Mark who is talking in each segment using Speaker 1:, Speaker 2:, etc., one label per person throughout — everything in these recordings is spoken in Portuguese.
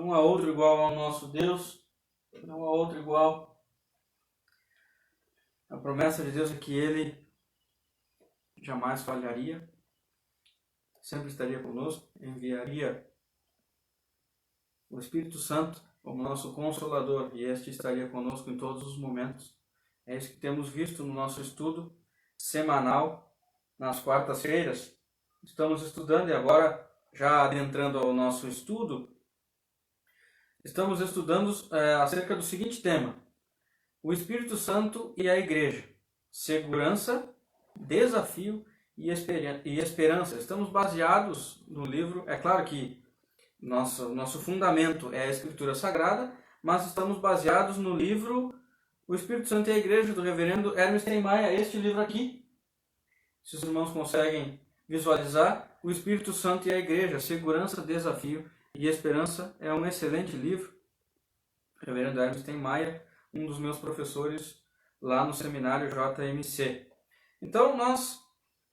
Speaker 1: Não há outro igual ao nosso Deus, não há outro igual. A promessa de Deus é que Ele jamais falharia, sempre estaria conosco, enviaria o Espírito Santo como nosso Consolador, e este estaria conosco em todos os momentos. É isso que temos visto no nosso estudo semanal, nas quartas-feiras. Estamos estudando, e agora, já adentrando ao nosso estudo, estamos estudando acerca do seguinte tema: o Espírito Santo e a Igreja. Segurança, desafio e esperança. Estamos baseados no livro, é claro que nosso fundamento é a Escritura Sagrada, mas estamos baseados no livro O Espírito Santo e a Igreja, do reverendo Hermes Steinmeier, este livro aqui. Se os irmãos conseguem visualizar, O Espírito Santo e a Igreja, Segurança, Desafio e Esperança, é um excelente livro. O reverendo Hermes Steinmeier, um dos meus professores lá no seminário JMC. Então, nós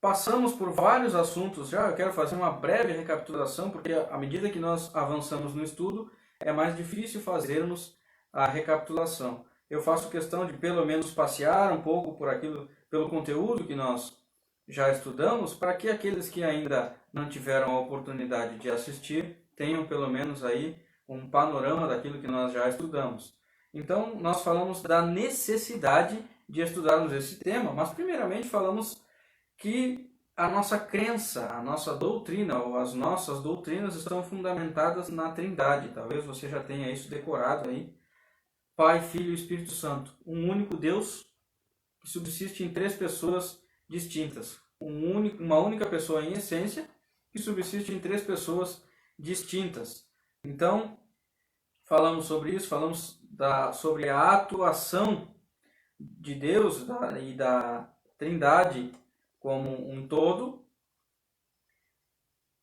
Speaker 1: passamos por vários assuntos já. Eu quero fazer uma breve recapitulação, porque à medida que nós avançamos no estudo, é mais difícil fazermos a recapitulação. Eu faço questão de pelo menos passear um pouco por aquilo, pelo conteúdo que nós já estudamos, para que aqueles que ainda não tiveram a oportunidade de assistir tenham pelo menos aí um panorama daquilo que nós já estudamos. Então, nós falamos da necessidade de estudarmos esse tema, mas primeiramente falamos que a nossa crença, a nossa doutrina, ou as nossas doutrinas estão fundamentadas na Trindade. Talvez você já tenha isso decorado aí. Pai, Filho e Espírito Santo. Um único Deus que subsiste em três pessoas distintas. Uma única pessoa em essência que subsiste em três pessoas distintas. Então, falamos sobre isso, falamos sobre a atuação de Deus e da Trindade como um todo.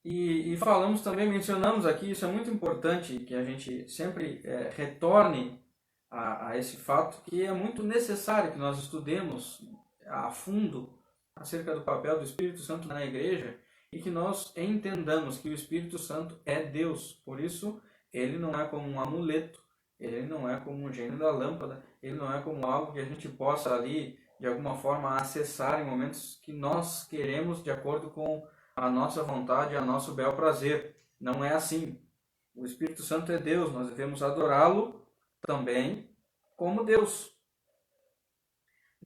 Speaker 1: E falamos também, mencionamos aqui, isso é muito importante, que a gente sempre retorne a esse fato, que é muito necessário que nós estudemos a fundo acerca do papel do Espírito Santo na Igreja e que nós entendamos que o Espírito Santo é Deus. Por isso, ele não é como um amuleto, ele não é como um gênio da lâmpada, ele não é como algo que a gente possa ali, de alguma forma, acessar em momentos que nós queremos de acordo com a nossa vontade e a nosso bel prazer. Não é assim. O Espírito Santo é Deus, nós devemos adorá-lo também como Deus.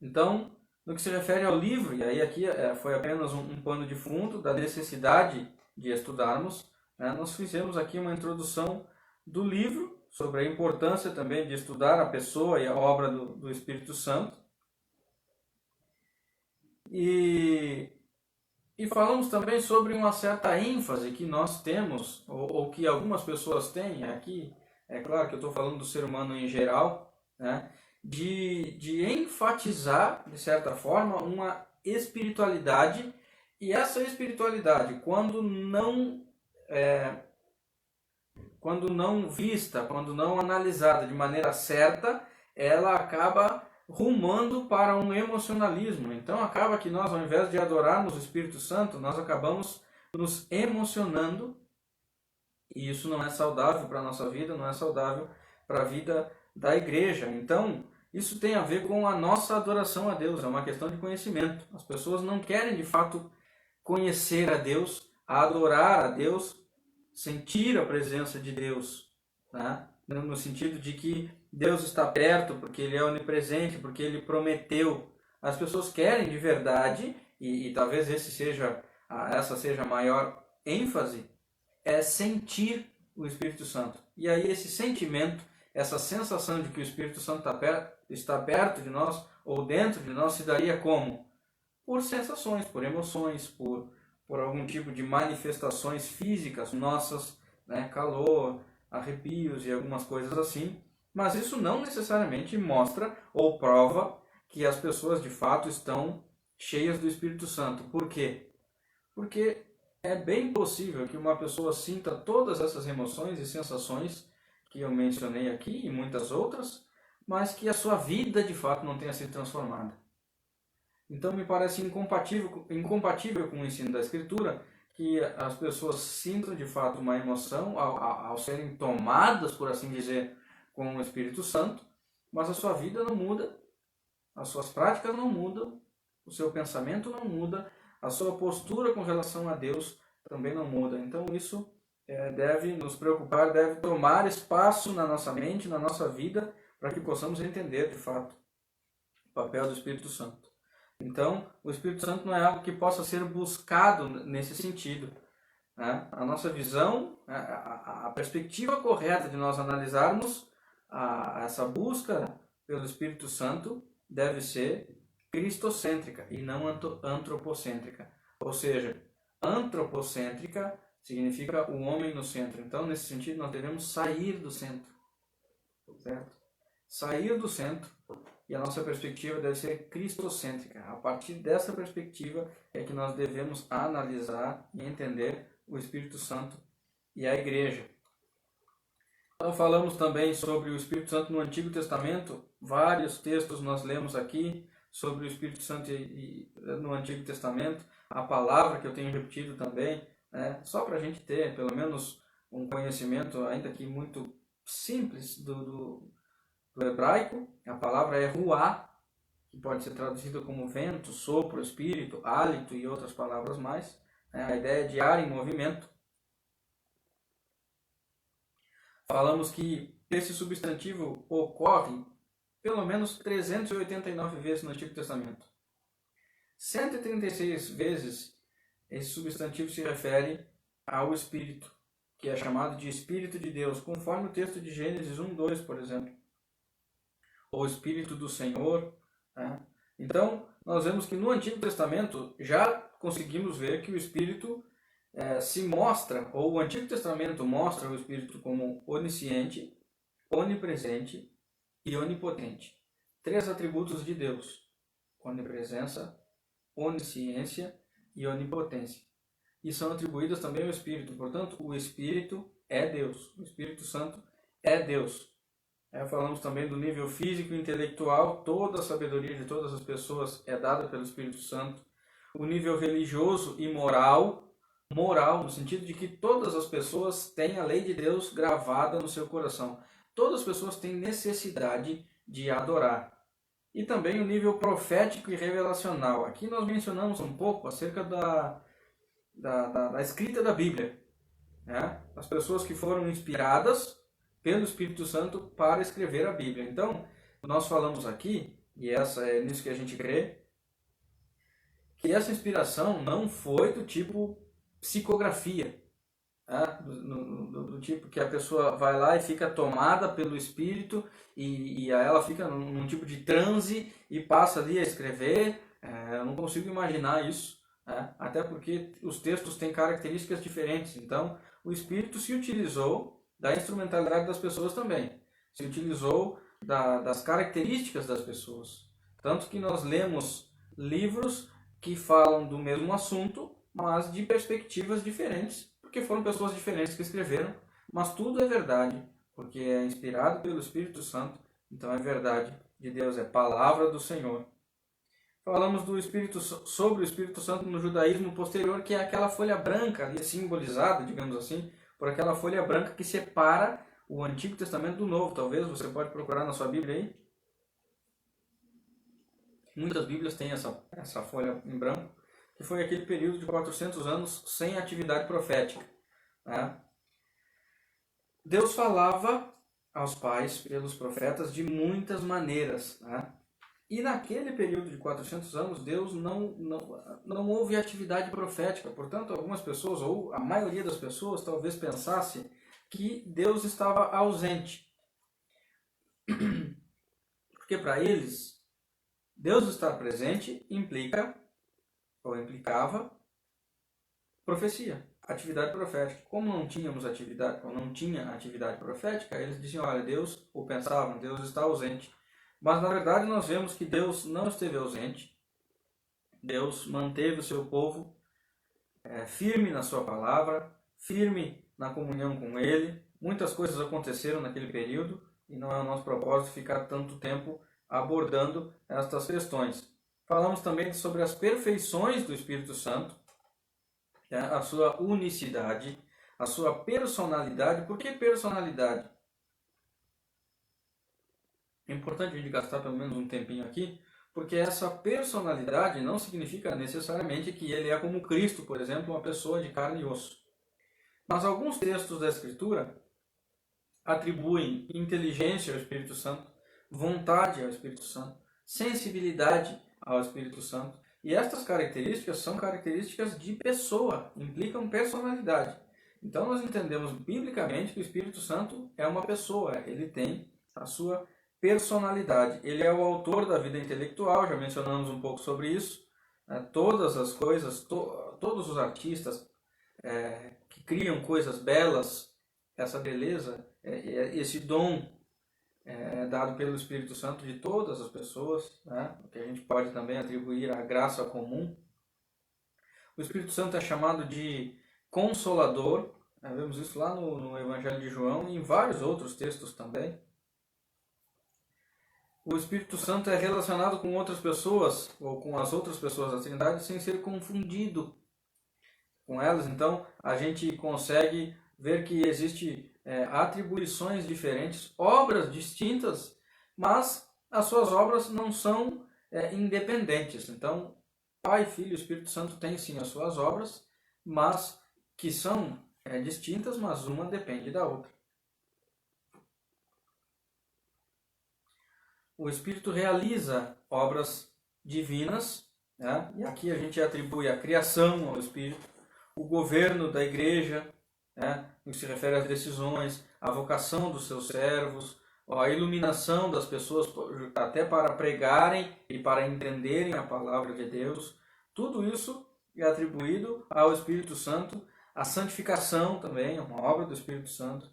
Speaker 1: Então, no que se refere ao livro, e aí aqui foi apenas um pano de fundo da necessidade de estudarmos, né? Nós fizemos aqui uma introdução do livro, sobre a importância também de estudar a pessoa e a obra do Espírito Santo. E falamos também sobre uma certa ênfase que nós temos, ou que algumas pessoas têm aqui, é claro que eu estou falando do ser humano em geral, né, de enfatizar, de certa forma, uma espiritualidade, e essa espiritualidade, quando não vista, quando não analisada de maneira certa, ela acaba rumando para um emocionalismo. Então acaba que nós, ao invés de adorarmos o Espírito Santo, nós acabamos nos emocionando, e isso não é saudável para a nossa vida, não é saudável para a vida da igreja. Então, isso tem a ver com a nossa adoração a Deus, é uma questão de conhecimento. As pessoas não querem, de fato, conhecer a Deus, adorar a Deus, sentir a presença de Deus, né? No sentido de que Deus está perto, porque Ele é onipresente, porque Ele prometeu. As pessoas querem de verdade, e talvez essa seja a maior ênfase, é sentir o Espírito Santo. E aí esse sentimento, essa sensação de que o Espírito Santo está perto de nós, ou dentro de nós, se daria como? Por sensações, por emoções, por algum tipo de manifestações físicas nossas, né? Calor, arrepios e algumas coisas assim. Mas isso não necessariamente mostra ou prova que as pessoas de fato estão cheias do Espírito Santo. Por quê? Porque é bem possível que uma pessoa sinta todas essas emoções e sensações que eu mencionei aqui e muitas outras, mas que a sua vida de fato não tenha sido transformada. Então me parece incompatível com o ensino da Escritura que as pessoas sintam de fato uma emoção ao serem tomadas, por assim dizer, com o Espírito Santo, mas a sua vida não muda, as suas práticas não mudam, o seu pensamento não muda, a sua postura com relação a Deus também não muda. Então isso deve nos preocupar, deve tomar espaço na nossa mente, na nossa vida, para que possamos entender de fato o papel do Espírito Santo. Então, o Espírito Santo não é algo que possa ser buscado nesse sentido, né? A nossa visão, a perspectiva correta de nós analisarmos essa busca pelo Espírito Santo deve ser cristocêntrica e não antropocêntrica. Ou seja, antropocêntrica significa o homem no centro. Então, nesse sentido, nós devemos sair do centro, certo? Sair do centro, e a nossa perspectiva deve ser cristocêntrica. A partir dessa perspectiva é que nós devemos analisar e entender o Espírito Santo e a Igreja. Então falamos também sobre o Espírito Santo no Antigo Testamento. Vários textos nós lemos aqui sobre o Espírito Santo no Antigo Testamento. A palavra que eu tenho repetido também, né? Só para a gente ter pelo menos um conhecimento, ainda que muito simples, do hebraico. A palavra é ruá, que pode ser traduzida como vento, sopro, espírito, hálito e outras palavras mais. A ideia de ar em movimento. Falamos que esse substantivo ocorre pelo menos 389 vezes no Antigo Testamento. 136 vezes esse substantivo se refere ao Espírito, que é chamado de Espírito de Deus, conforme o texto de Gênesis 1:2, por exemplo. Ou Espírito do Senhor. Né? Então, nós vemos que no Antigo Testamento já conseguimos ver que o Espírito se mostra, ou o Antigo Testamento mostra o Espírito como onisciente, onipresente e onipotente. 3 atributos de Deus: onipresença, onisciência e onipotência. E são atribuídas também ao Espírito. Portanto, o Espírito é Deus. O Espírito Santo é Deus. Falamos também do nível físico e intelectual. Toda a sabedoria de todas as pessoas é dada pelo Espírito Santo. O nível religioso e moral, no sentido de que todas as pessoas têm a lei de Deus gravada no seu coração. Todas as pessoas têm necessidade de adorar. E também o nível profético e revelacional. Aqui nós mencionamos um pouco acerca da escrita da Bíblia. Né? As pessoas que foram inspiradas pelo Espírito Santo para escrever a Bíblia. Então, nós falamos aqui, e é nisso que a gente crê, que essa inspiração não foi do tipo psicografia, né? do tipo que a pessoa vai lá e fica tomada pelo Espírito e aí ela fica num tipo de transe e passa ali a escrever. Eu não consigo imaginar isso, né? Até porque os textos têm características diferentes. Então, o Espírito se utilizou da instrumentalidade das pessoas também. Se utilizou das características das pessoas. Tanto que nós lemos livros que falam do mesmo assunto, mas de perspectivas diferentes, porque foram pessoas diferentes que escreveram, mas tudo é verdade, porque é inspirado pelo Espírito Santo, então é verdade de Deus, é palavra do Senhor. Falamos sobre o Espírito Santo no judaísmo posterior, que é aquela folha branca ali simbolizada, digamos assim, por aquela folha branca que separa o Antigo Testamento do Novo. Talvez você pode procurar na sua Bíblia aí. Muitas Bíblias têm essa folha em branco, que foi aquele período de 400 anos sem atividade profética. Né? Deus falava aos pais pelos profetas de muitas maneiras. Né? E naquele período de 400 anos, Deus não houve atividade profética. Portanto, algumas pessoas, ou a maioria das pessoas, talvez pensasse que Deus estava ausente. Porque para eles, Deus estar presente implicava profecia, atividade profética. Como não tinha atividade profética, eles diziam, olha, Deus, ou pensavam, Deus está ausente. Mas na verdade nós vemos que Deus não esteve ausente. Deus manteve o seu povo firme na sua palavra, firme na comunhão com Ele. Muitas coisas aconteceram naquele período e não é o nosso propósito ficar tanto tempo abordando estas questões. Falamos também sobre as perfeições do Espírito Santo, a sua unicidade, a sua personalidade. Por que personalidade? É importante a gente gastar pelo menos um tempinho aqui, porque essa personalidade não significa necessariamente que ele é como Cristo, por exemplo, uma pessoa de carne e osso. Mas alguns textos da Escritura atribuem inteligência ao Espírito Santo, vontade ao Espírito Santo, sensibilidade ao Espírito Santo. E estas características são características de pessoa, implicam personalidade. Então nós entendemos biblicamente que o Espírito Santo é uma pessoa, ele tem a sua personalidade. Ele é o autor da vida intelectual, já mencionamos um pouco sobre isso. Todas as coisas, todos os artistas que criam coisas belas, essa beleza, esse dom dado pelo Espírito Santo de todas as pessoas, né? Que a gente pode também atribuir à graça comum. O Espírito Santo é chamado de Consolador, vemos isso lá no Evangelho de João e em vários outros textos também. O Espírito Santo é relacionado com outras pessoas, ou com as outras pessoas da Trindade, sem ser confundido com elas. Então, a gente consegue ver que existe atribuições diferentes, obras distintas, mas as suas obras não são independentes. Então, Pai, Filho e Espírito Santo têm sim as suas obras, mas que são distintas, mas uma depende da outra. O Espírito realiza obras divinas, né? E aqui a gente atribui a criação ao Espírito, o governo da igreja, né? No que se refere às decisões, a vocação dos seus servos, a iluminação das pessoas até para pregarem e para entenderem a palavra de Deus. Tudo isso é atribuído ao Espírito Santo. A santificação também é uma obra do Espírito Santo.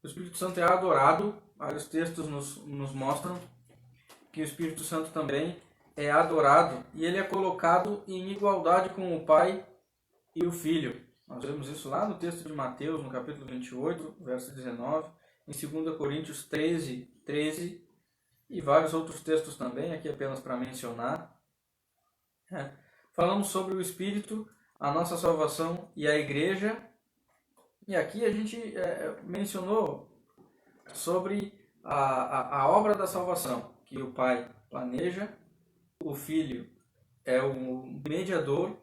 Speaker 1: O Espírito Santo é adorado. Vários textos nos mostram que o Espírito Santo também é adorado e ele é colocado em igualdade com o Pai e o Filho. Nós vemos isso lá no texto de Mateus, no capítulo 28, verso 19, em 2 Coríntios 13, 13 e vários outros textos também, aqui apenas para mencionar. Falamos sobre o Espírito, a nossa salvação e a igreja. E aqui a gente mencionou sobre a obra da salvação, que o Pai planeja, o Filho é o mediador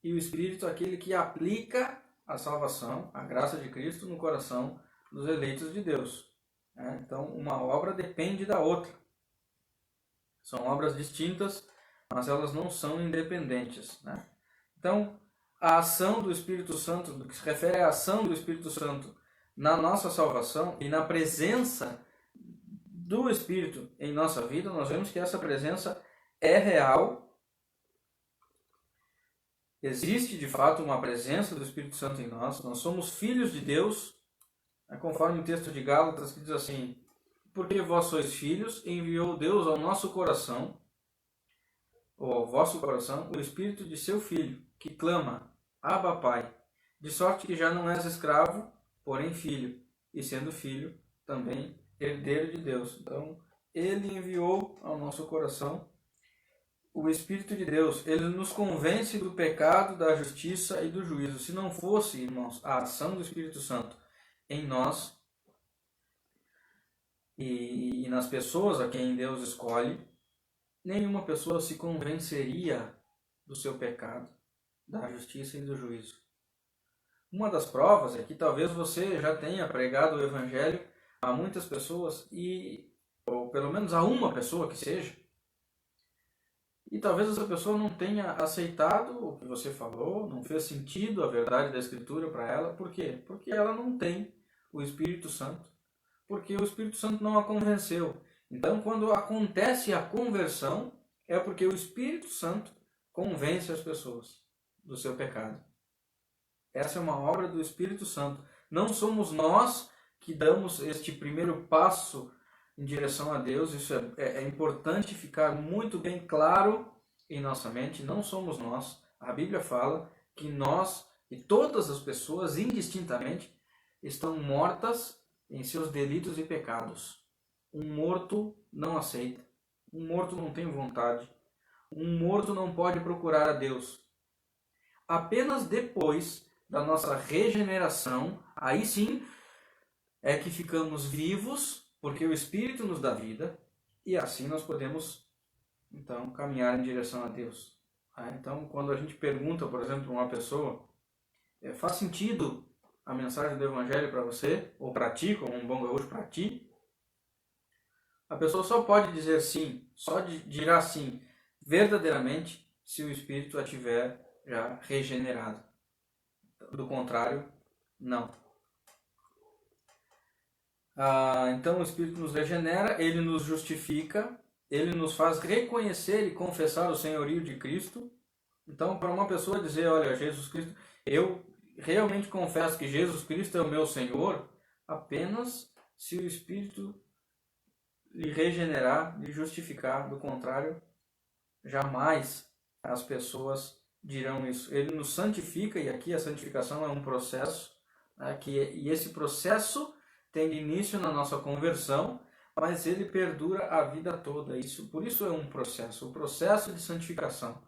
Speaker 1: e o Espírito aquele que aplica a salvação, a graça de Cristo no coração dos eleitos de Deus. Então, uma obra depende da outra. São obras distintas, mas elas não são independentes. Então, a ação do Espírito Santo, no que se refere à ação do Espírito Santo na nossa salvação e na presença do Espírito em nossa vida, nós vemos que essa presença é real. Existe de fato uma presença do Espírito Santo em nós. Nós somos filhos de Deus, conforme o texto de Gálatas que diz assim: porque vós sois filhos, enviou Deus ao nosso coração, ou ao vosso coração, o Espírito de seu Filho, que clama: Abba, Pai, de sorte que já não és escravo, porém filho, e sendo filho, também herdeiro de Deus. Então, ele enviou ao nosso coração o Espírito de Deus. Ele nos convence do pecado, da justiça e do juízo. Se não fosse, irmãos, a ação do Espírito Santo em nós e nas pessoas a quem Deus escolhe, nenhuma pessoa se convenceria do seu pecado, da justiça e do juízo. Uma das provas é que talvez você já tenha pregado o Evangelho a muitas pessoas, ou pelo menos a uma pessoa que seja, e talvez essa pessoa não tenha aceitado o que você falou, não fez sentido a verdade da Escritura para ela. Por quê? Porque ela não tem o Espírito Santo, porque o Espírito Santo não a convenceu. Então, quando acontece a conversão, é porque o Espírito Santo convence as pessoas do seu pecado. Essa é uma obra do Espírito Santo. Não somos nós que damos este primeiro passo em direção a Deus. Isso é importante ficar muito bem claro em nossa mente. Não somos nós. A Bíblia fala que nós e todas as pessoas, indistintamente, estão mortas em seus delitos e pecados. Um morto não aceita. Um morto não tem vontade. Um morto não pode procurar a Deus. Apenas depois da nossa regeneração, aí sim é que ficamos vivos, porque o Espírito nos dá vida, e assim nós podemos, então, caminhar em direção a Deus. Então, quando a gente pergunta, por exemplo, para uma pessoa, faz sentido a mensagem do Evangelho para você, ou para ti, como um bom gaúcho, para ti? A pessoa só pode dizer sim, só dirá sim, verdadeiramente, se o Espírito a tiver já regenerado. Do contrário, não. Então o Espírito nos regenera, ele nos justifica, ele nos faz reconhecer e confessar o senhorio de Cristo. Então, para uma pessoa dizer, olha, Jesus Cristo, eu realmente confesso que Jesus Cristo é o meu Senhor, apenas se o Espírito lhe regenerar, lhe justificar. Do contrário, jamais as pessoas dirão isso. Ele nos santifica, e aqui a santificação é um processo, e esse processo tem início na nossa conversão, mas ele perdura a vida toda. Por isso é um processo, o processo de santificação.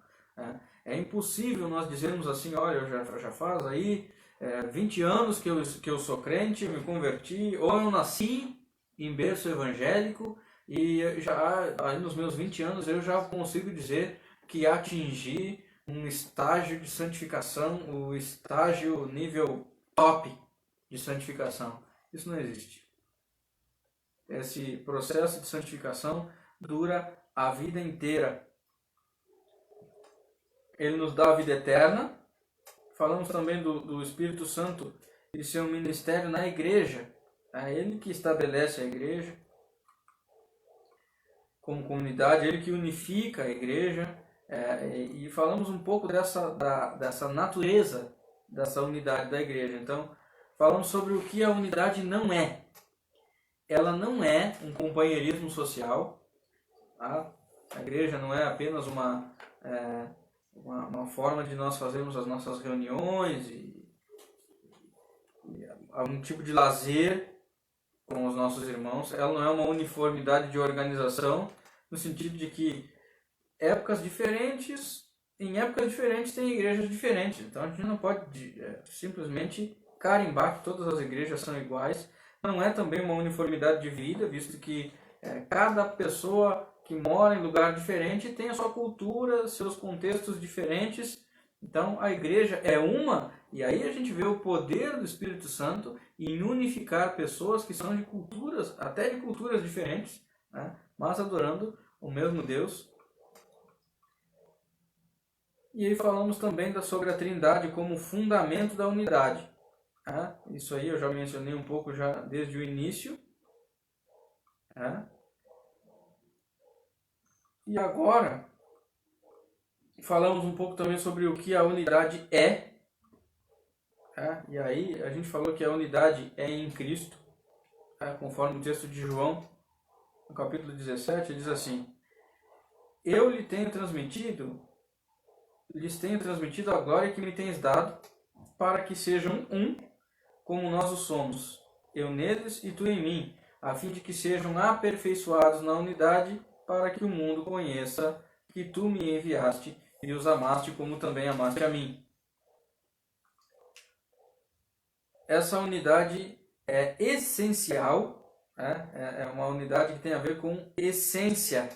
Speaker 1: É impossível nós dizermos assim, olha, eu já faz aí 20 anos que eu sou crente, eu me converti, ou eu nasci em berço evangélico, e já aí nos meus 20 anos eu já consigo dizer que atingi um estágio de santificação, o estágio nível top de santificação. Isso não existe. Esse processo de santificação dura a vida inteira. Ele nos dá a vida eterna. Falamos também do Espírito Santo e seu ministério na igreja. É ele que estabelece a igreja como comunidade, ele que unifica a igreja. E falamos um pouco dessa natureza, dessa unidade da igreja. Então, falamos sobre o que a unidade não é. Ela não é um companheirismo social. A igreja não é apenas uma forma de nós fazermos as nossas reuniões e algum tipo de lazer com os nossos irmãos. Ela não é uma uniformidade de organização, no sentido de que em épocas diferentes tem igrejas diferentes. Então a gente não pode simplesmente carimbar que todas as igrejas são iguais. Não é também uma uniformidade de vida, visto que cada pessoa que mora em lugar diferente tem a sua cultura, seus contextos diferentes. Então a igreja é uma, e aí a gente vê o poder do Espírito Santo em unificar pessoas que são de culturas, até de culturas diferentes, mas adorando o mesmo Deus. E aí falamos também sobre a Trindade como fundamento da unidade. Isso aí eu já mencionei um pouco já desde o início. E agora falamos um pouco também sobre o que a unidade é. E aí a gente falou que a unidade é em Cristo, conforme o texto de João, no capítulo 17, diz assim: eu lhes tenho transmitido a glória que me tens dado, para que sejam um, como nós o somos, eu neles e tu em mim, a fim de que sejam aperfeiçoados na unidade, para que o mundo conheça que tu me enviaste e os amaste como também amaste a mim. Essa unidade é essencial, é uma unidade que tem a ver com essência.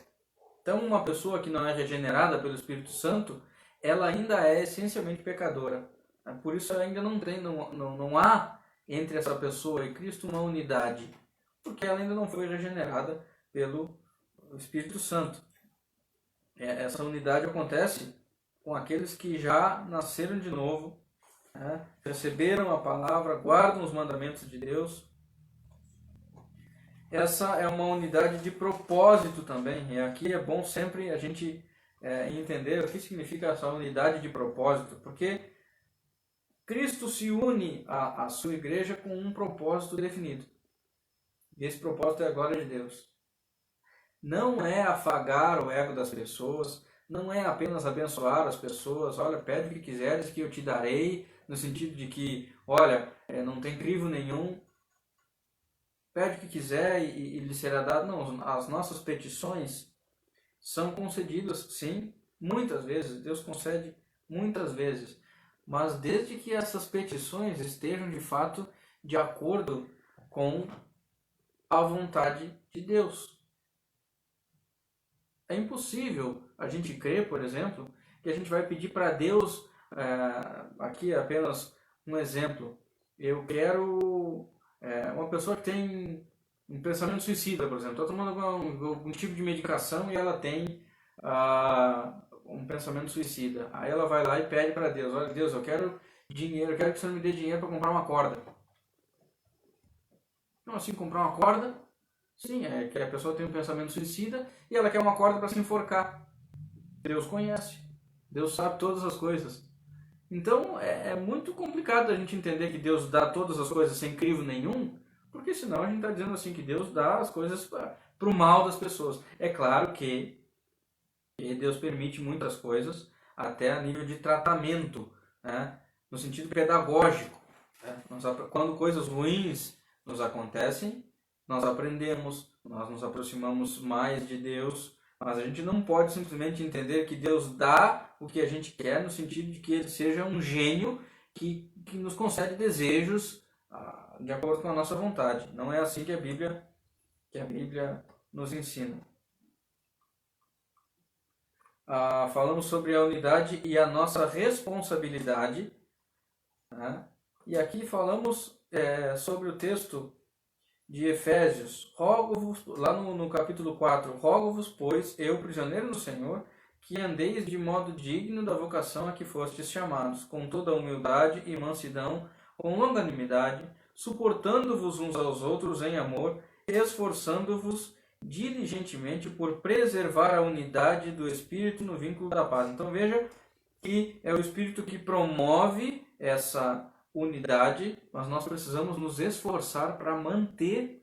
Speaker 1: Então, uma pessoa que não é regenerada pelo Espírito Santo, ela ainda é essencialmente pecadora. Por isso ainda não há entre essa pessoa e Cristo uma unidade, porque ela ainda não foi regenerada pelo Espírito Santo. Essa unidade acontece com aqueles que já nasceram de novo, receberam a palavra, guardam os mandamentos de Deus. Essa é uma unidade de propósito também, e aqui é bom sempre a gente entender o que significa essa unidade de propósito, porque Cristo se une à sua igreja com um propósito definido. E esse propósito é a glória de Deus. Não é afagar o ego das pessoas, não é apenas abençoar as pessoas, olha, pede o que quiseres que eu te darei, no sentido de que, olha, não tem crivo nenhum, pede o que quiser e lhe será dado. Não, as nossas petições são concedidas, sim, muitas vezes, Deus concede muitas vezes, mas desde que essas petições estejam de fato de acordo com a vontade de Deus. É impossível a gente crer, por exemplo, que a gente vai pedir para Deus, aqui apenas um exemplo, eu quero uma pessoa que tem um pensamento suicida, por exemplo, está tomando algum tipo de medicação e ela tem um pensamento suicida. Aí ela vai lá e pede para Deus, olha Deus, eu quero dinheiro, eu quero que o Senhor me dê dinheiro para comprar uma corda. Então assim, comprar uma corda, sim, é que a pessoa tem um pensamento suicida e ela quer uma corda para se enforcar. Deus conhece, Deus sabe todas as coisas. Então é muito complicado a gente entender que Deus dá todas as coisas sem crivo nenhum, porque senão a gente está dizendo assim que Deus dá as coisas para o mal das pessoas. É claro que Deus permite muitas coisas até a nível de tratamento, né? No sentido pedagógico. Né? Quando coisas ruins nos acontecem, nós aprendemos, nós nos aproximamos mais de Deus, mas a gente não pode simplesmente entender que Deus dá o que a gente quer, no sentido de que Ele seja um gênio que nos concede desejos de acordo com a nossa vontade. Não é assim que a Bíblia nos ensina. Falamos sobre a unidade e a nossa responsabilidade. Né? E aqui falamos sobre o texto de Efésios. Rogo-vos, lá no capítulo 4, rogo-vos, pois, eu, prisioneiro no Senhor, que andeis de modo digno da vocação a que fostes chamados, com toda humildade e mansidão, com longanimidade, suportando-vos uns aos outros em amor, esforçando-vos diligentemente por preservar a unidade do Espírito no vínculo da paz. Então veja que é o Espírito que promove essa unidade, mas nós precisamos nos esforçar para manter,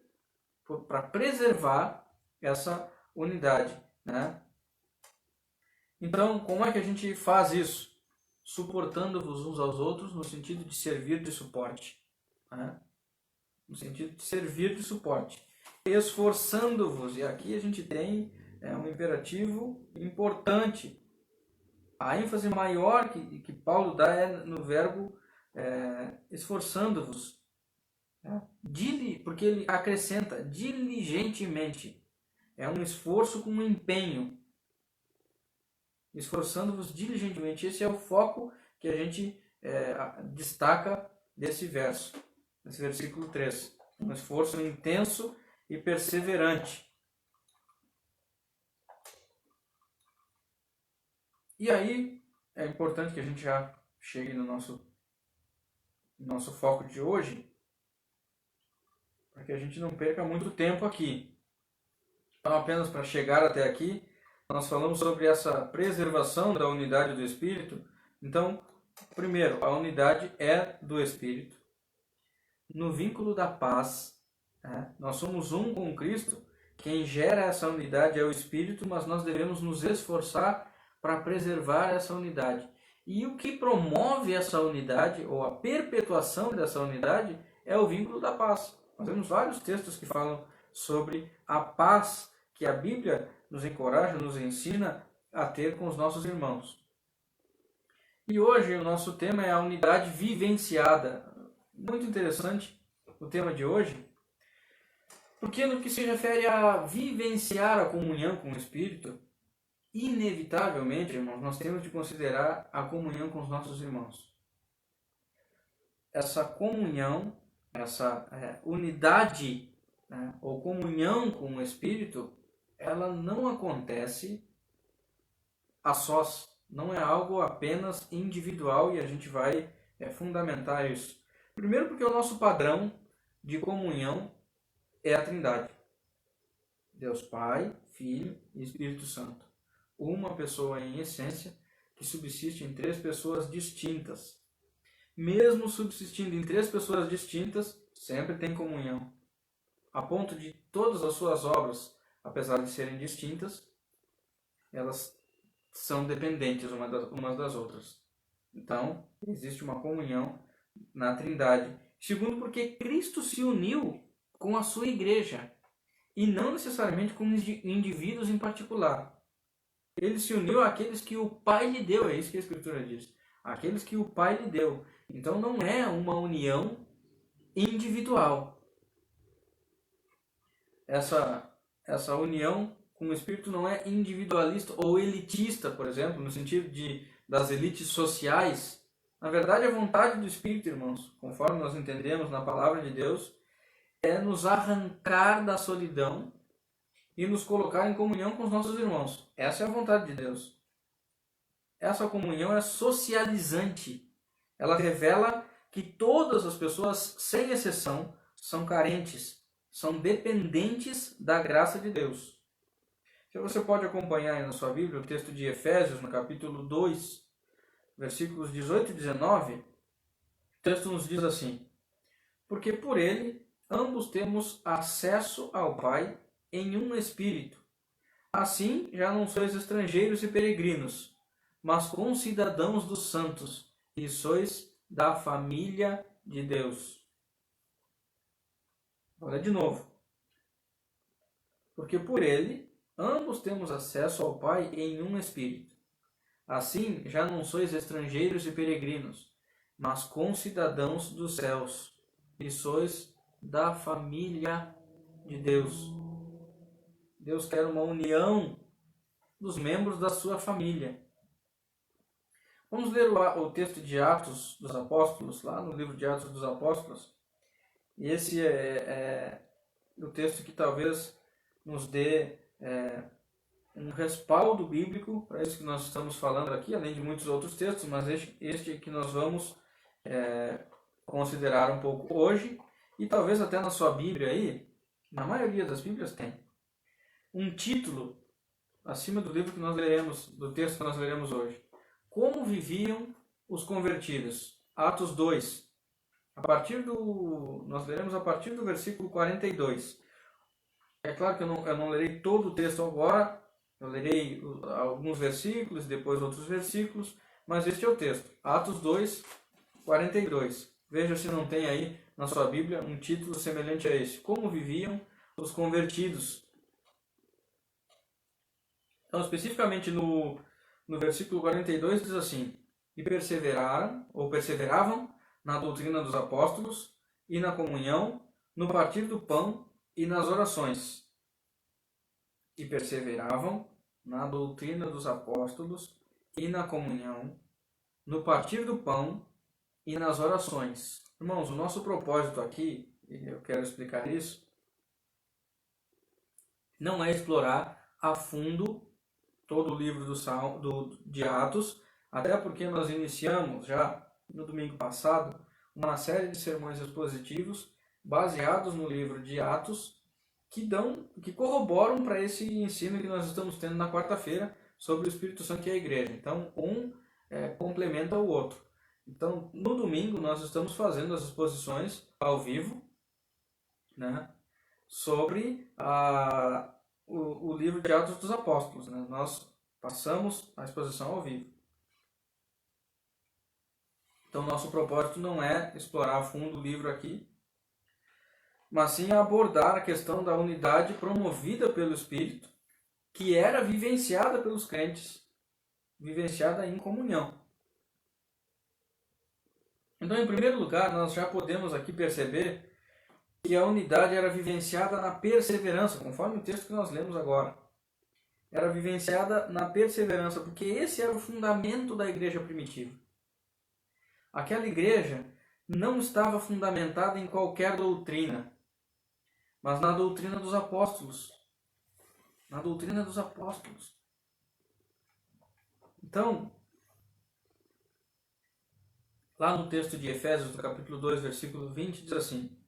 Speaker 1: para preservar essa unidade, né? Então, como é que a gente faz isso? Suportando-vos uns aos outros no sentido de servir de suporte, né? No sentido de servir de suporte. Esforçando-vos, e aqui a gente tem um imperativo importante. A ênfase maior que Paulo dá é no verbo esforçando-vos, porque ele acrescenta diligentemente. É um esforço com um empenho. Esforçando-vos diligentemente. Esse é o foco que a gente destaca desse verso, nesse versículo 3. Um esforço intenso e perseverante. E aí é importante que a gente já chegue no nosso foco de hoje, para que a gente não perca muito tempo aqui. Então, apenas para chegar até aqui, nós falamos sobre essa preservação da unidade do Espírito. Então, primeiro, a unidade é do Espírito. No vínculo da paz, nós somos um com Cristo. Quem gera essa unidade é o Espírito, mas nós devemos nos esforçar para preservar essa unidade. E o que promove essa unidade, ou a perpetuação dessa unidade, é o vínculo da paz. Nós temos vários textos que falam sobre a paz que a Bíblia nos encoraja, nos ensina a ter com os nossos irmãos. E hoje o nosso tema é a unidade vivenciada. Muito interessante o tema de hoje, porque no que se refere a vivenciar a comunhão com o Espírito, inevitavelmente, irmãos, nós temos de considerar a comunhão com os nossos irmãos. Essa comunhão, essa unidade, ou comunhão com o Espírito, ela não acontece a sós. Não é algo apenas individual e a gente vai fundamentar isso. Primeiro porque o nosso padrão de comunhão é a Trindade. Deus Pai, Filho e Espírito Santo. Uma pessoa em essência que subsiste em três pessoas distintas. Mesmo subsistindo em três pessoas distintas, sempre tem comunhão. A ponto de todas as suas obras, apesar de serem distintas, elas são dependentes umas das outras. Então, existe uma comunhão na Trindade. Segundo, porque Cristo se uniu com a sua igreja, e não necessariamente com indivíduos em particular. Ele se uniu àqueles que o Pai lhe deu, é isso que a Escritura diz. Aqueles que o Pai lhe deu. Então não é uma união individual. Essa união com o Espírito não é individualista ou elitista, por exemplo, no sentido das elites sociais. Na verdade, a vontade do Espírito, irmãos, conforme nós entendemos na palavra de Deus, é nos arrancar da solidão e nos colocar em comunhão com os nossos irmãos. Essa é a vontade de Deus. Essa comunhão é socializante. Ela revela que todas as pessoas, sem exceção, são carentes, são dependentes da graça de Deus. Se você pode acompanhar aí na sua Bíblia o texto de Efésios, no capítulo 2, versículos 18 e 19, o texto nos diz assim: porque por ele ambos temos acesso ao Pai em um Espírito. Assim já não sois estrangeiros e peregrinos, mas concidadãos dos santos, e sois da família de Deus. Olha de novo. Porque por ele ambos temos acesso ao Pai em um Espírito. Assim já não sois estrangeiros e peregrinos, mas concidadãos dos céus, e sois da família de Deus. Deus quer uma união dos membros da sua família. Vamos ler o texto de Atos dos Apóstolos, lá no livro de Atos dos Apóstolos. E esse é o texto que talvez nos dê um respaldo bíblico para isso que nós estamos falando aqui, além de muitos outros textos, mas este que nós vamos considerar um pouco hoje, e talvez até na sua Bíblia aí, na maioria das Bíblias tem um título acima do livro que nós leremos, do texto que nós leremos hoje. Como viviam os convertidos? Atos 2. Nós leremos a partir do versículo 42. É claro que eu não lerei todo o texto agora, eu lerei alguns versículos, depois outros versículos, mas este é o texto. Atos 2, 42. Veja se não tem aí na sua Bíblia um título semelhante a esse. Como viviam os convertidos? Então, especificamente no versículo 42 diz assim: e perseveravam na doutrina dos apóstolos e na comunhão, no partir do pão e nas orações. E perseveravam na doutrina dos apóstolos e na comunhão, no partir do pão e nas orações. Irmãos, o nosso propósito aqui, e eu quero explicar isso, não é explorar a fundo todo o livro de Atos, até porque nós iniciamos já no domingo passado uma série de sermões expositivos baseados no livro de Atos que corroboram para esse ensino que nós estamos tendo na quarta-feira sobre o Espírito Santo e a Igreja. Então, complementa o outro. Então, no domingo nós estamos fazendo as exposições ao vivo, né, sobre o livro de Atos dos Apóstolos. Né? Nós passamos a exposição ao vivo. Então, nosso propósito não é explorar a fundo o livro aqui, mas sim abordar a questão da unidade promovida pelo Espírito, que era vivenciada pelos crentes, vivenciada em comunhão. Então, em primeiro lugar, nós já podemos aqui perceber que a unidade era vivenciada na perseverança, conforme o texto que nós lemos agora. Era vivenciada na perseverança, porque esse era o fundamento da igreja primitiva. Aquela igreja não estava fundamentada em qualquer doutrina, mas na doutrina dos apóstolos. Na doutrina dos apóstolos. Então, lá no texto de Efésios, do capítulo 2, versículo 20, diz assim: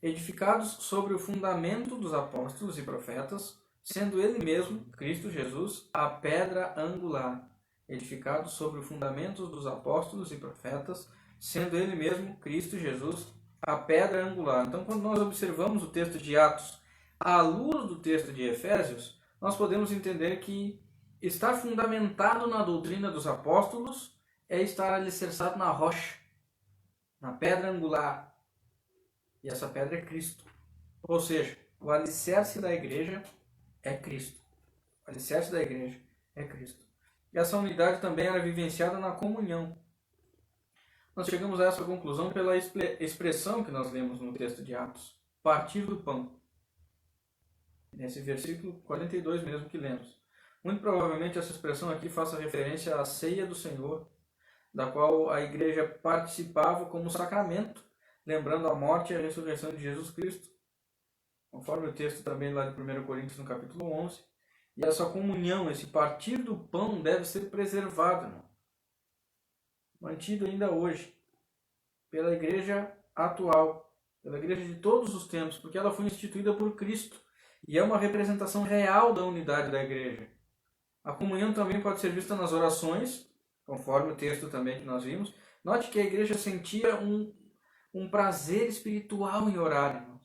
Speaker 1: edificados sobre o fundamento dos apóstolos e profetas, sendo ele mesmo, Cristo Jesus, a pedra angular. Edificados sobre o fundamento dos apóstolos e profetas, sendo ele mesmo, Cristo Jesus, a pedra angular. Então, quando nós observamos o texto de Atos à luz do texto de Efésios, nós podemos entender que estar fundamentado na doutrina dos apóstolos é estar alicerçado na rocha, na pedra angular. E essa pedra é Cristo. Ou seja, o alicerce da igreja é Cristo. O alicerce da igreja é Cristo. E essa unidade também era vivenciada na comunhão. Nós chegamos a essa conclusão pela expressão que nós lemos no texto de Atos, partir do pão. Nesse versículo 42 mesmo que lemos. Muito provavelmente essa expressão aqui faça referência à ceia do Senhor, da qual a igreja participava como sacramento, lembrando a morte e a ressurreição de Jesus Cristo, conforme o texto também lá de 1 Coríntios no capítulo 11. E essa comunhão, esse partir do pão deve ser preservado, irmão, mantido ainda hoje pela igreja atual, pela igreja de todos os tempos, porque ela foi instituída por Cristo e é uma representação real da unidade da igreja. A comunhão também pode ser vista nas orações, conforme o texto também que nós vimos. Note que a igreja sentia um prazer espiritual em orar, irmãos.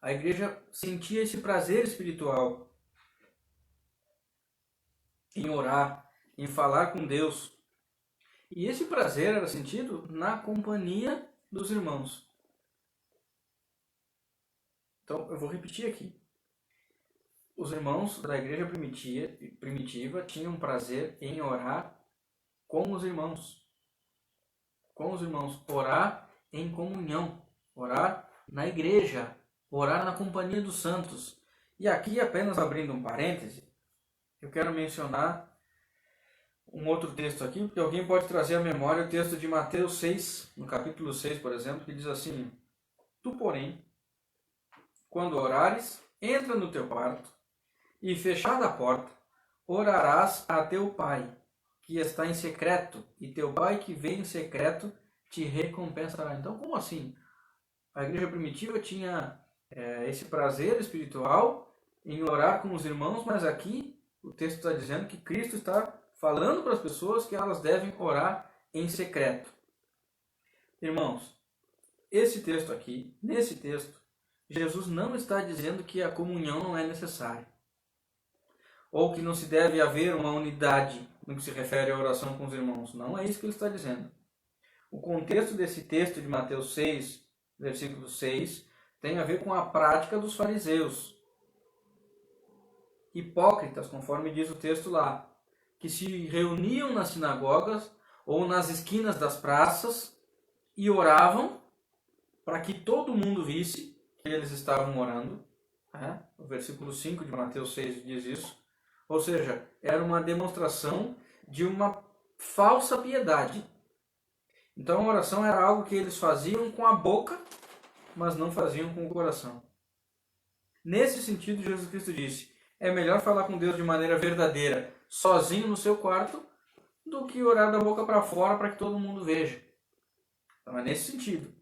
Speaker 1: A igreja sentia esse prazer espiritual em orar, em falar com Deus. E esse prazer era sentido na companhia dos irmãos. Então, eu vou repetir aqui. Os irmãos da igreja primitiva tinham prazer em orar com os irmãos. Com os irmãos. Orar em comunhão. Orar na igreja. Orar na companhia dos santos. E aqui, apenas abrindo um parêntese, eu quero mencionar um outro texto aqui, porque alguém pode trazer à memória o texto de Mateus 6, no capítulo 6, por exemplo, que diz assim: Tu, porém, quando orares, entra no teu quarto, e fechada a porta, orarás a teu pai, que está em secreto, e teu pai que vem em secreto te recompensará. Então, como assim? A igreja primitiva tinha esse prazer espiritual em orar com os irmãos, mas aqui o texto está dizendo que Cristo está falando para as pessoas que elas devem orar em secreto. Irmãos, esse texto aqui, nesse texto, Jesus não está dizendo que a comunhão não é necessária, ou que não se deve haver uma unidade no que se refere à oração com os irmãos. Não é isso que ele está dizendo. O contexto desse texto de Mateus 6, versículo 6, tem a ver com a prática dos fariseus, hipócritas, conforme diz o texto lá, que se reuniam nas sinagogas ou nas esquinas das praças e oravam para que todo mundo visse que eles estavam orando. O versículo 5 de Mateus 6 diz isso. Ou seja, era uma demonstração de uma falsa piedade. Então a oração era algo que eles faziam com a boca, mas não faziam com o coração. Nesse sentido, Jesus Cristo disse: é melhor falar com Deus de maneira verdadeira, sozinho no seu quarto, do que orar da boca para fora para que todo mundo veja. Então é nesse sentido.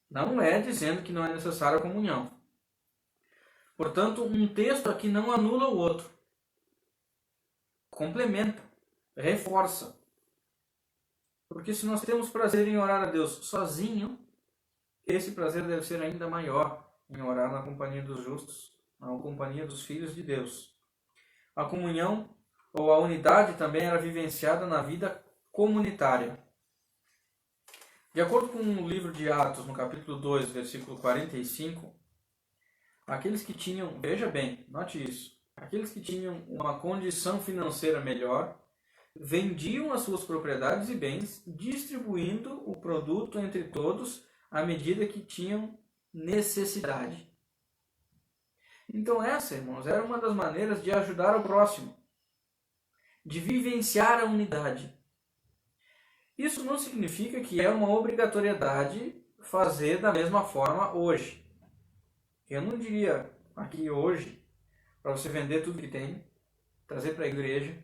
Speaker 1: Não é dizendo que não é necessária a comunhão. Portanto, um texto aqui não anula o outro. Complementa, reforça. Porque se nós temos prazer em orar a Deus sozinho, esse prazer deve ser ainda maior em orar na companhia dos justos, na companhia dos filhos de Deus. A comunhão ou a unidade também era vivenciada na vida comunitária. De acordo com o livro de Atos, no capítulo 2, versículo 45, aqueles que tinham, veja bem, note isso, aqueles que tinham uma condição financeira melhor, vendiam as suas propriedades e bens, distribuindo o produto entre todos à medida que tinham necessidade. Então essa, irmãos, era uma das maneiras de ajudar o próximo, de vivenciar a unidade. Isso não significa que é uma obrigatoriedade fazer da mesma forma hoje. Eu não diria aqui hoje, para você vender tudo que tem, trazer para a igreja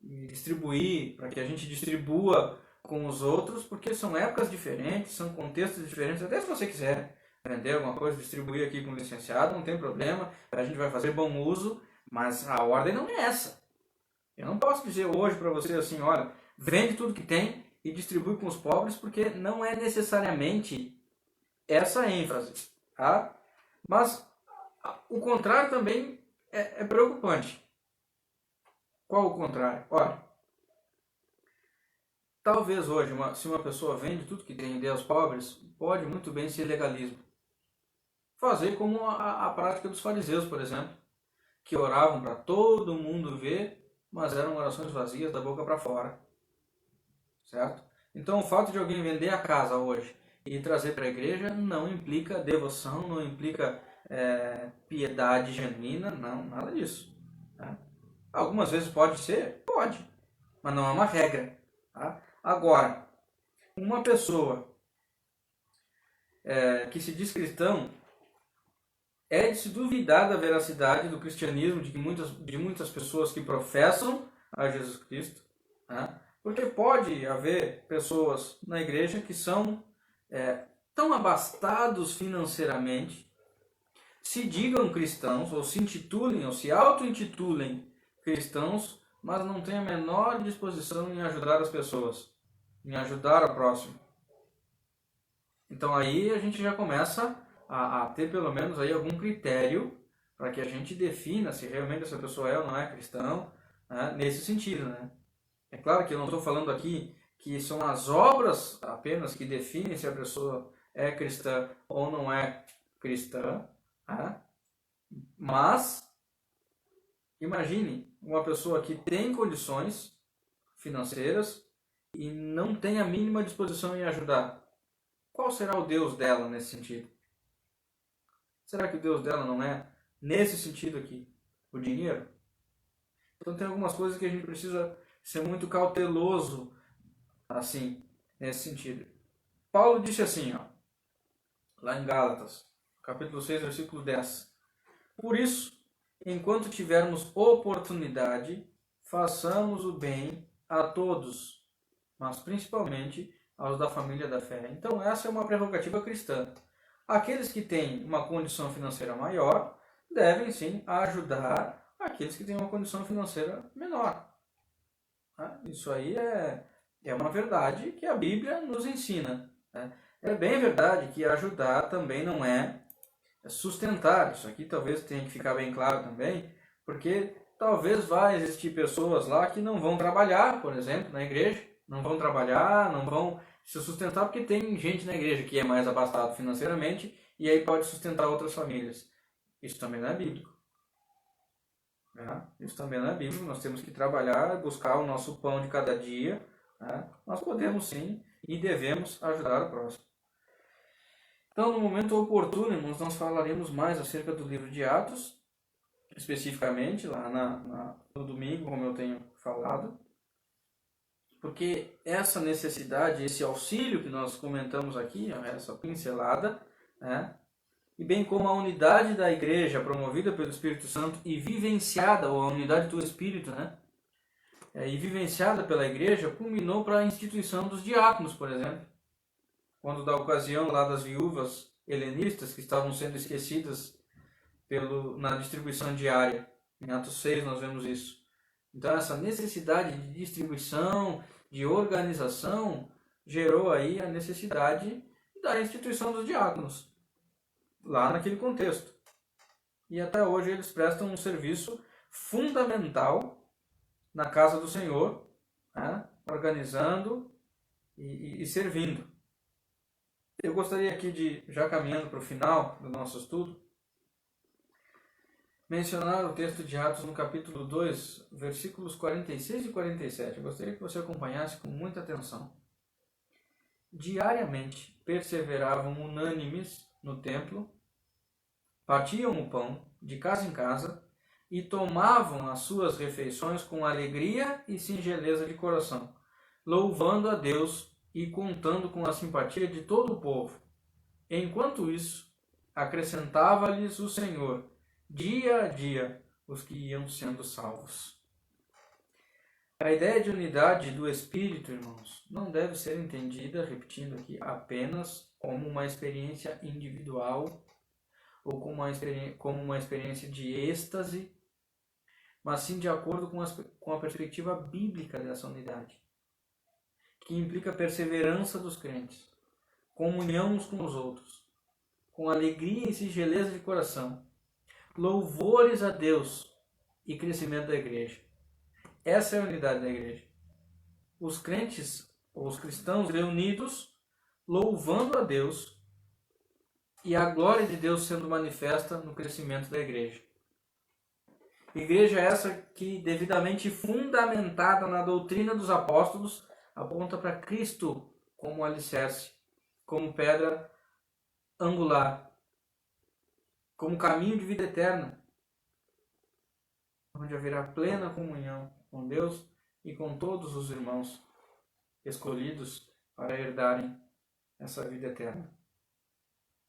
Speaker 1: e distribuir, para que a gente distribua com os outros, porque são épocas diferentes, são contextos diferentes. Até se você quiser vender alguma coisa, distribuir aqui com o licenciado, não tem problema, a gente vai fazer bom uso, mas a ordem não é essa. Eu não posso dizer hoje para você assim, olha, vende tudo que tem e distribui com os pobres, porque não é necessariamente essa a ênfase. Tá? Mas o contrário também é preocupante. Qual o contrário? Olha, talvez hoje, se uma pessoa vende tudo que tem e dê aos pobres, pode muito bem ser legalismo. Fazer como a prática dos fariseus, por exemplo. que oravam para todo mundo ver, mas eram orações vazias da boca para fora. Certo? Então o fato de alguém vender a casa hoje e trazer para a igreja não implica devoção, não implica piedade genuína, não, nada disso. Tá? Algumas vezes pode ser? Pode, mas não é uma regra. Tá? Agora, uma pessoa que se diz cristão, é de se duvidar da veracidade do cristianismo de muitas pessoas que professam a Jesus Cristo, tá? Porque pode haver pessoas na igreja que são tão abastados financeiramente, se digam cristãos, ou se intitulem, ou se auto-intitulem cristãos, mas não têm a menor disposição em ajudar as pessoas, em ajudar o próximo. Então aí a gente já começa a ter pelo menos aí algum critério para que a gente defina se realmente essa pessoa é ou não é cristão, né, nesse sentido, né? É claro que eu não estou falando aqui que são as obras apenas que definem se a pessoa é cristã ou não é cristã, né? Mas imagine uma pessoa que tem condições financeiras e não tem a mínima disposição em ajudar. Qual será o Deus dela nesse sentido? Será que o Deus dela não é, nesse sentido aqui, o dinheiro? Então tem algumas coisas que a gente precisa ser muito cauteloso, assim, nesse sentido. Paulo disse assim, ó, lá em Gálatas, capítulo 6, versículo 10. Por isso, enquanto tivermos oportunidade, façamos o bem a todos, mas principalmente aos da família da fé. Então essa é uma prerrogativa cristã. Aqueles que têm uma condição financeira maior devem sim ajudar aqueles que têm uma condição financeira menor. Isso aí é uma verdade que a Bíblia nos ensina. É bem verdade que ajudar também não é sustentar. Isso aqui talvez tenha que ficar bem claro também, porque talvez vai existir pessoas lá que não vão trabalhar, por exemplo, na igreja, não vão trabalhar, não vão se sustentar, porque tem gente na igreja que é mais abastado financeiramente e aí pode sustentar outras famílias. Isso também não é bíblico. Isso também não é bíblico. Nós temos que trabalhar, buscar o nosso pão de cada dia. Nós podemos sim e devemos ajudar o próximo. Então, no momento oportuno, irmãos, nós falaremos mais acerca do livro de Atos, especificamente lá no domingo, como eu tenho falado. Porque essa necessidade, esse auxílio que nós comentamos aqui, essa pincelada, e bem como a unidade da igreja promovida pelo Espírito Santo e vivenciada, ou a unidade do Espírito, e vivenciada pela igreja, culminou para a instituição dos diáconos, por exemplo. Quando da ocasião lá das viúvas helenistas que estavam sendo esquecidas na distribuição diária. Em Atos 6 nós vemos isso. Então essa necessidade de distribuição, de organização, gerou aí a necessidade da instituição dos diáconos, lá naquele contexto. E até hoje eles prestam um serviço fundamental na casa do Senhor, organizando e servindo. Eu gostaria aqui já caminhando para o final do nosso estudo, mencionar o texto de Atos no capítulo 2, versículos 46 e 47. Eu gostaria que você acompanhasse com muita atenção. Diariamente perseveravam unânimes no templo, partiam o pão de casa em casa e tomavam as suas refeições com alegria e singeleza de coração, louvando a Deus e contando com a simpatia de todo o povo. Enquanto isso, acrescentava-lhes o Senhor, dia a dia, os que iam sendo salvos. A ideia de unidade do Espírito, irmãos, não deve ser entendida, repetindo aqui, apenas como uma experiência individual ou como uma experiência de êxtase, mas sim de acordo com a perspectiva bíblica dessa unidade, que implica perseverança dos crentes, comunhão uns com os outros, com alegria e singeleza de coração, louvores a Deus e crescimento da igreja. Essa é a unidade da igreja. Os crentes, ou os cristãos reunidos, louvando a Deus e a glória de Deus sendo manifesta no crescimento da igreja. Igreja essa que, devidamente fundamentada na doutrina dos apóstolos, aponta para Cristo como alicerce, como pedra angular, como caminho de vida eterna, onde haverá plena comunhão com Deus e com todos os irmãos escolhidos para herdarem essa vida eterna.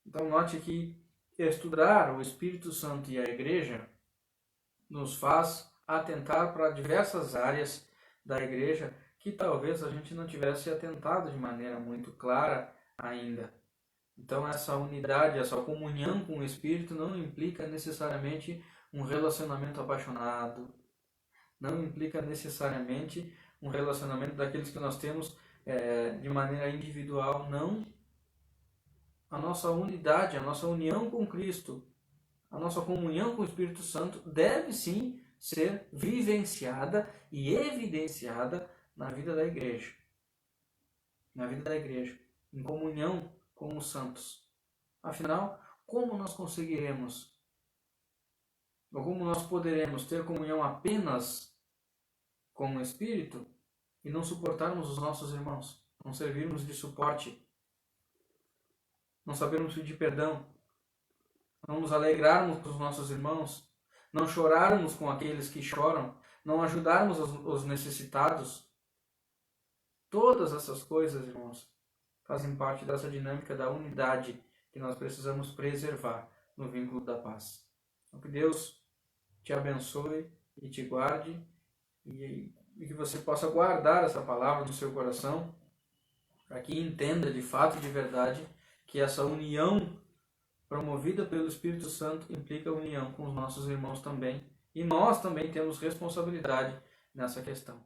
Speaker 1: Então note que estudar o Espírito Santo e a Igreja nos faz atentar para diversas áreas da Igreja que talvez a gente não tivesse atentado de maneira muito clara ainda. Então essa unidade, essa comunhão com o Espírito não implica necessariamente um relacionamento apaixonado, não implica necessariamente um relacionamento daqueles que nós temos de maneira individual, não. A nossa unidade, a nossa união com Cristo, a nossa comunhão com o Espírito Santo deve sim ser vivenciada e evidenciada na vida da igreja. Na vida da igreja, em comunhão com os santos. Afinal, como nós conseguiremos, ou como nós poderemos ter comunhão apenas com o Espírito e não suportarmos os nossos irmãos, não servirmos de suporte, não sabermos pedir perdão, não nos alegrarmos com os nossos irmãos, não chorarmos com aqueles que choram, não ajudarmos os necessitados? Todas essas coisas, irmãos, fazem parte dessa dinâmica da unidade que nós precisamos preservar no vínculo da paz. Então, que Deus te abençoe e te guarde e que você possa guardar essa palavra no seu coração para que entenda de fato e de verdade que essa união promovida pelo Espírito Santo implica união com os nossos irmãos também. E nós também temos responsabilidade nessa questão.